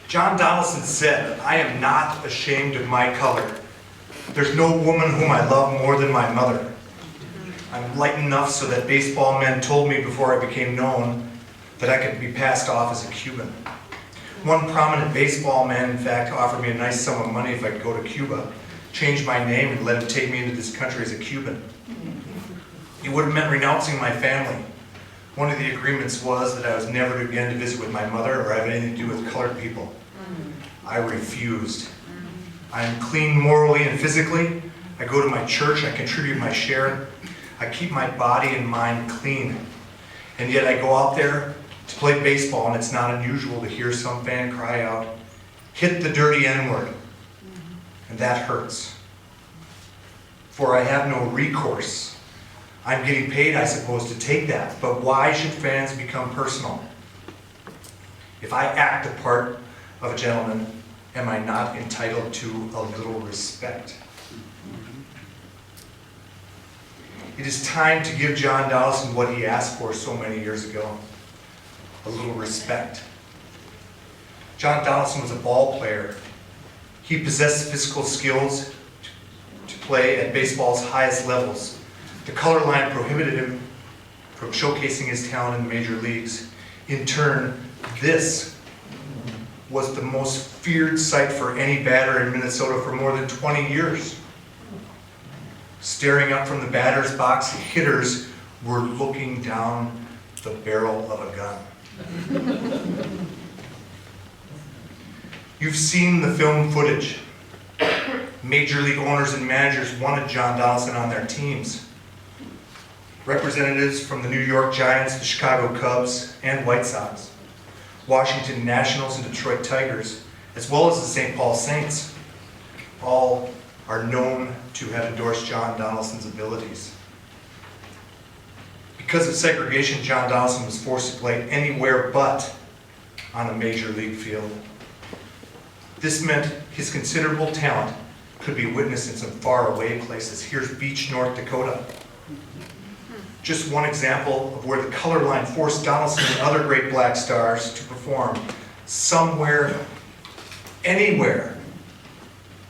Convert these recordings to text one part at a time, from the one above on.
John Donaldson said, "I am not ashamed of my color. There's no woman whom I love more than my mother. I'm light enough so that baseball men told me before I became known that I could be passed off as a Cuban. One prominent baseball man, in fact, offered me a nice sum of money if I could go to Cuba, change my name, and let him take me into this country as a Cuban. It would have meant renouncing my family. One of the agreements was that I was never again to visit with my mother or have anything to do with colored people. I refused. I am clean morally and physically. I go to my church, I contribute my share. I keep my body and mind clean. And yet I go out there to play baseball, and it's not unusual to hear some fan cry out, 'Hit the dirty N-word.' And that hurts. For I have no recourse. I'm getting paid, I suppose, to take that. But why should fans become personal? If I act the part of a gentleman, am I not entitled to a little respect?" It is time to give John Donaldson what he asked for so many years ago, a little respect. John Donaldson was a ball player. He possessed physical skills to play at baseball's highest levels. The color line prohibited him from showcasing his talent in the major leagues. In turn, this was the most feared sight for any batter in Minnesota for more than 20 years. Staring up from the batter's box, hitters were looking down the barrel of a gun. You've seen the film footage. Major league owners and managers wanted John Donaldson on their teams. Representatives from the New York Giants, the Chicago Cubs, and White Sox, Washington Nationals and Detroit Tigers, as well as the St. Paul Saints, all are known to have endorsed John Donaldson's abilities. Because of segregation, John Donaldson was forced to play anywhere but on a major league field. This meant his considerable talent could be witnessed in some faraway places. Here's Beach, North Dakota. Just one example of where the color line forced Donaldson and other great black stars to perform somewhere, anywhere,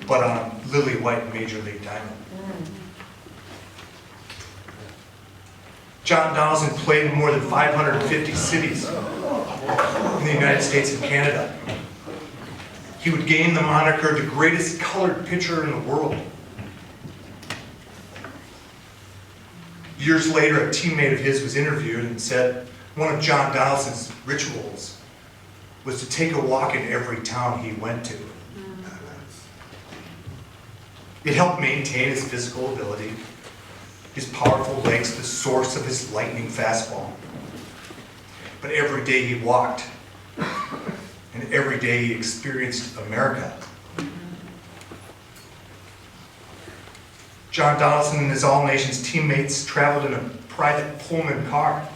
but on a lily white major league diamond. John Donaldson played in more than 550 cities in the United States and Canada. He would gain the moniker the greatest colored pitcher in the world. Years later, a teammate of his was interviewed and said one of John Donaldson's rituals was to take a walk in every town he went to. It helped maintain his physical ability, his powerful legs, the source of his lightning fastball. But every day he walked, and every day he experienced America. John Donaldson and his All Nations teammates traveled in a private Pullman car.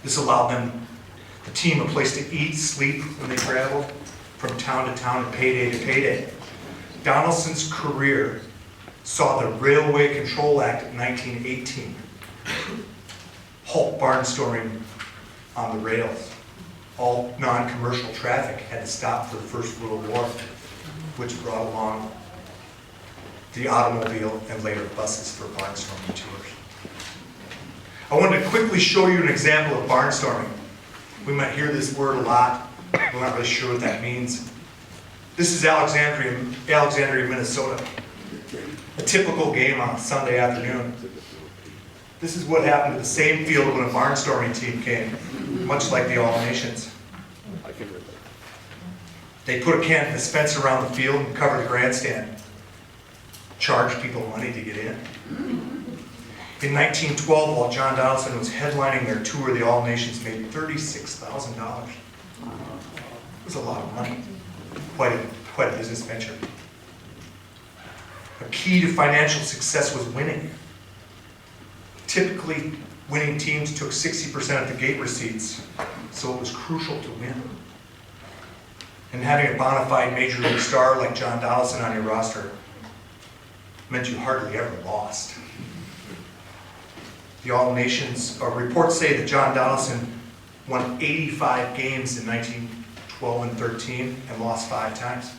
This allowed them, the team, a place to eat, sleep when they traveled from town to town and payday to payday. Donaldson's career saw the Railway Control Act of 1918 halt barnstorming on the rails. All non-commercial traffic had to stop for the First World War, which brought along the automobile and later buses for barnstorming tours. I wanted to quickly show you an example of barnstorming. We might hear this word a lot. We're not really sure what that means. This is Alexandria, Minnesota. A typical game on a Sunday afternoon. This is what happened to the same field when a barnstorming team came, much like the All Nations. They put a canvas fence around the field and covered the grandstand. Charged people money to get in. In 1912, while John Donaldson was headlining their tour, the All Nations made $36,000. It was a lot of money. Quite a business venture. A key to financial success was winning. Typically, winning teams took 60% of the gate receipts, so it was crucial to win. And having a bona fide major league star like John Donaldson on your roster meant you hardly ever lost. The All Nations, reports say that John Donaldson won 85 games in 1912 12-13, and lost 5 times.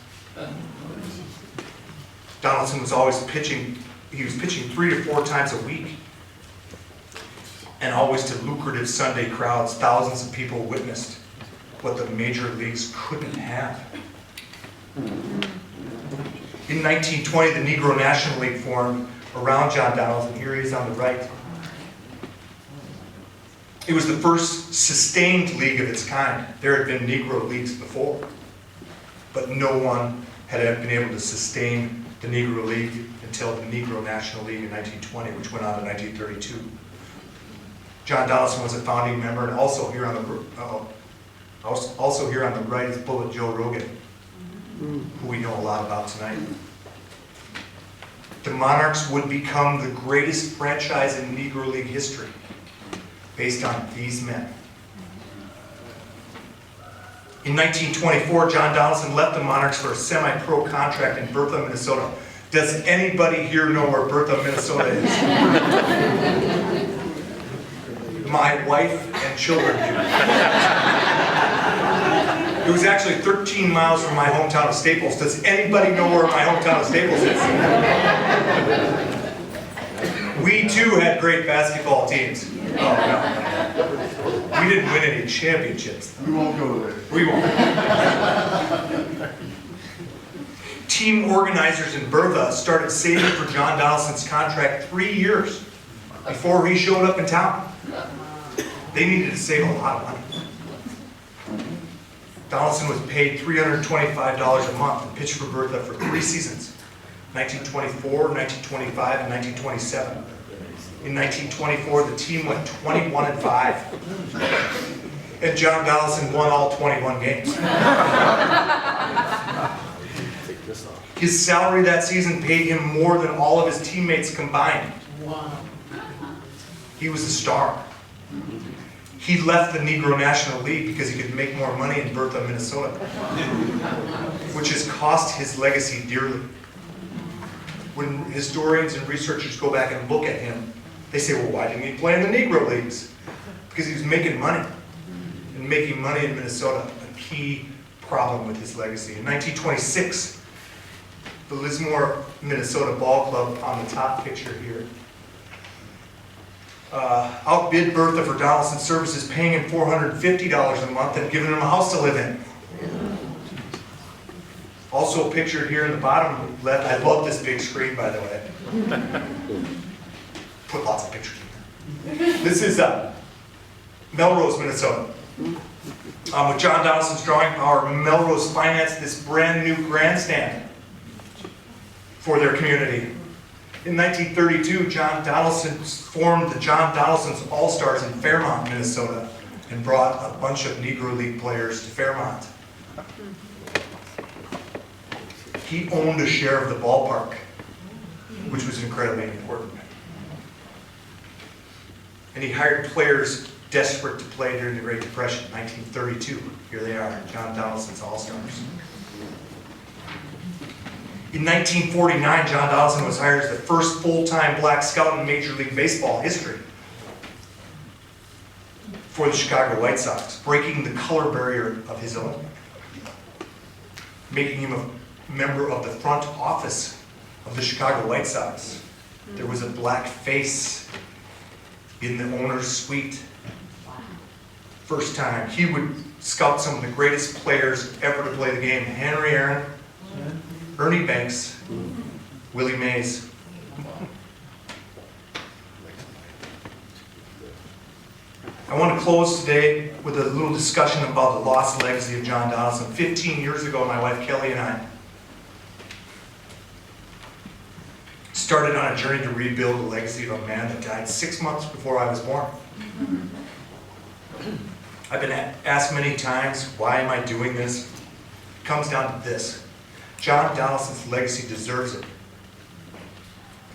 Donaldson was always pitching, he was pitching 3 to 4 times a week, and always to lucrative Sunday crowds. Thousands of people witnessed what the major leagues couldn't have. In 1920, the Negro National League formed around John Donaldson. Here he is on the right. It was the first sustained league of its kind. There had been Negro leagues before, but no one had been able to sustain the Negro League until the Negro National League in 1920, which went on in 1932. John Donaldson was a founding member, and also here on the right is Bullet Joe Rogan, who we know a lot about tonight. The Monarchs would become the greatest franchise in Negro League history, based on these men. In 1924, John Donaldson left the Monarchs for a semi-pro contract in Bertha, Minnesota. Does anybody here know where Bertha, Minnesota is? My wife and children do. It was actually 13 miles from my hometown of Staples. Does anybody know where my hometown of Staples is? We too had great basketball teams. Oh, no. We didn't win any championships. We won't go there. We won't. Team organizers in Bertha started saving for John Donaldson's contract 3 years before he showed up in town. They needed to save a lot of money. Donaldson was paid $325 a month and pitched for Bertha for 3 seasons, 1924, 1925, and 1927. In 1924, the team went 21-5, and John Donaldson won all 21 games. His salary that season paid him more than all of his teammates combined. He was a star. He left the Negro National League because he could make more money in Bertha, Minnesota, which has cost his legacy dearly. When historians and researchers go back and look at him, they say, well, why didn't he play in the Negro Leagues? Because he was making money. And making money in Minnesota, a key problem with his legacy. In 1926, the Lismore, Minnesota Ball Club, on the top picture here, outbid Bertha for Donaldson's services, paying him $450 a month and giving him a house to live in. Also pictured here in the bottom left, I love this big screen, by the way. Put lots of pictures in there. This is Melrose, Minnesota. With John Donaldson's drawing power, Melrose financed this brand new grandstand for their community. In 1932, John Donaldson formed the John Donaldson's All-Stars in Fairmont, Minnesota, and brought a bunch of Negro League players to Fairmont. He owned a share of the ballpark, which was incredibly important. And he hired players desperate to play during the Great Depression, 1932. Here they are, John Donaldson's All-Stars. In 1949, John Donaldson was hired as the first full-time black scout in Major League Baseball history for the Chicago White Sox, breaking the color barrier of his own, making him a member of the front office of the Chicago White Sox. There was a black face in the owner's suite. First time. He would scout some of the greatest players ever to play the game. Henry Aaron, Ernie Banks, Willie Mays. I want to close today with a little discussion about the lost legacy of John Donaldson. 15 years ago, my wife Kelly and I started on a journey to rebuild the legacy of a man that died 6 months before I was born. I've been asked many times, why am I doing this? It comes down to this. John Donaldson's legacy deserves it.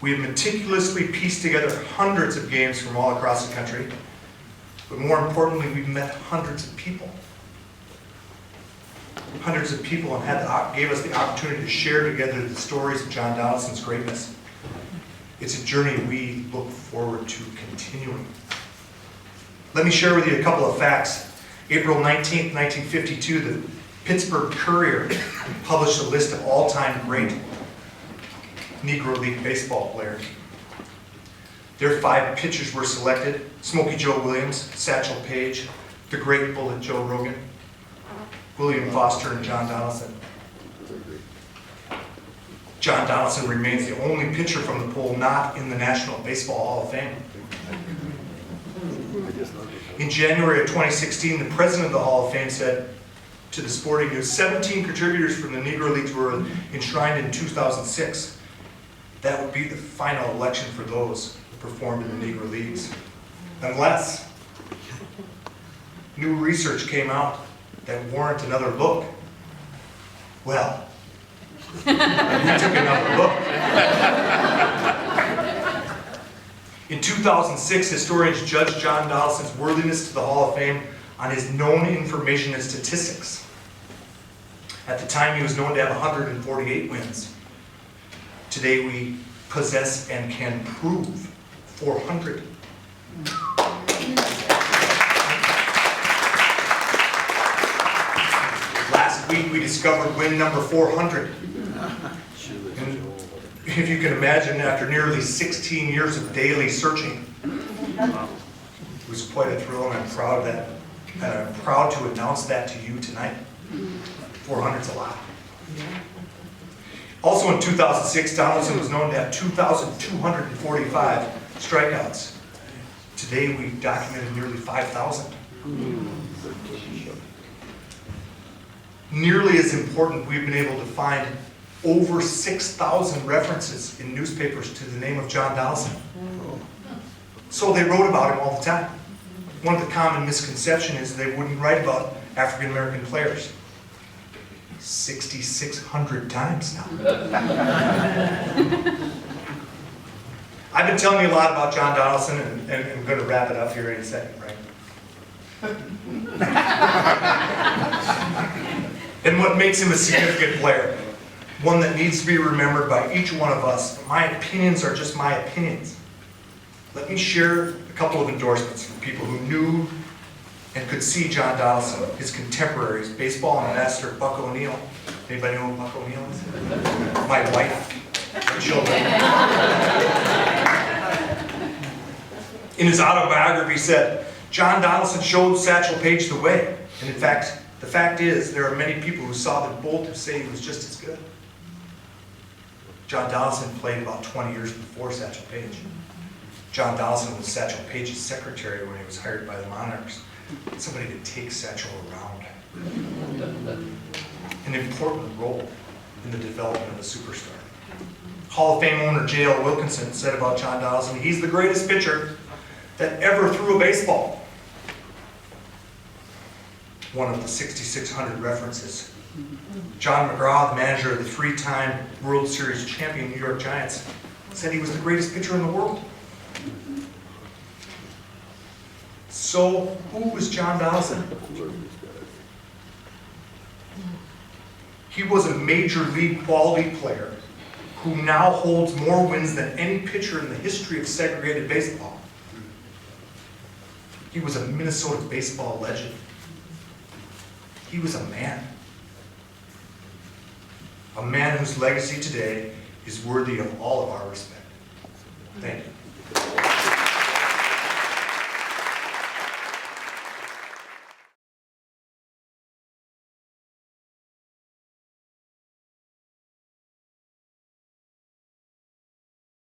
We have meticulously pieced together hundreds of games from all across the country, but more importantly, we've met hundreds of people. Hundreds of people and gave us the opportunity to share together the stories of John Donaldson's greatness. It's a journey we look forward to continuing. Let me share with you a couple of facts. April 19th, 1952, the Pittsburgh Courier published a list of all-time great Negro League baseball players. Their 5 pitchers were selected: Smokey Joe Williams, Satchel Paige, the great Bullet Joe Rogan, William Foster, and John Donaldson. John Donaldson remains the only pitcher from the poll not in the National Baseball Hall of Fame. In January of 2016, the president of the Hall of Fame said to the Sporting News, 17 contributors from the Negro Leagues were enshrined in 2006. That would be the final election for those who performed in the Negro Leagues. Unless new research came out that warrant another look. Well, we took another look. In 2006, historians judged John Donaldson's worthiness to the Hall of Fame on his known information and statistics. At the time, he was known to have 148 wins. Today, we possess and can prove 400. Last week, we discovered win number 400. And if you can imagine, after nearly 16 years of daily searching, it was quite a thrill, and I'm proud of that. And I'm proud to announce that to you tonight. 400's a lot. Also in 2006, Donaldson was known to have 2,245 strikeouts. Today, we've documented nearly 5,000. Nearly as important, we've been able to find over 6,000 references in newspapers to the name of John Donaldson. So they wrote about him all the time. One of the common misconceptions is they wouldn't write about African American players. 6,600 times now. I've been telling you a lot about John Donaldson, and I'm going to wrap it up here in a second, right? And what makes him a significant player. One that needs to be remembered by each one of us. But my opinions are just my opinions. Let me share a couple of endorsements from people who knew and could see John Donaldson, his contemporaries, baseball ambassador Buck O'Neill. Anybody know who Buck O'Neill is? My wife, my children. In his autobiography, he said, John Donaldson showed Satchel Paige the way. And in fact, the fact is, there are many people who saw them both who say he was just as good. John Donaldson played about 20 years before Satchel Paige. John Donaldson was Satchel Paige's secretary when he was hired by the Monarchs. Somebody to take Satchel around. An important role in the development of a superstar. Hall of Fame owner J.L. Wilkinson said about John Donaldson, he's the greatest pitcher that ever threw a baseball. One of the 6,600 references. John McGraw, the manager of the 3-time World Series champion New York Giants, said he was the greatest pitcher in the world. So, who was John Donaldson? He was a major league quality player who now holds more wins than any pitcher in the history of segregated baseball. He was a Minnesota baseball legend. He was a man. A man whose legacy today is worthy of all of our respect. Thank you.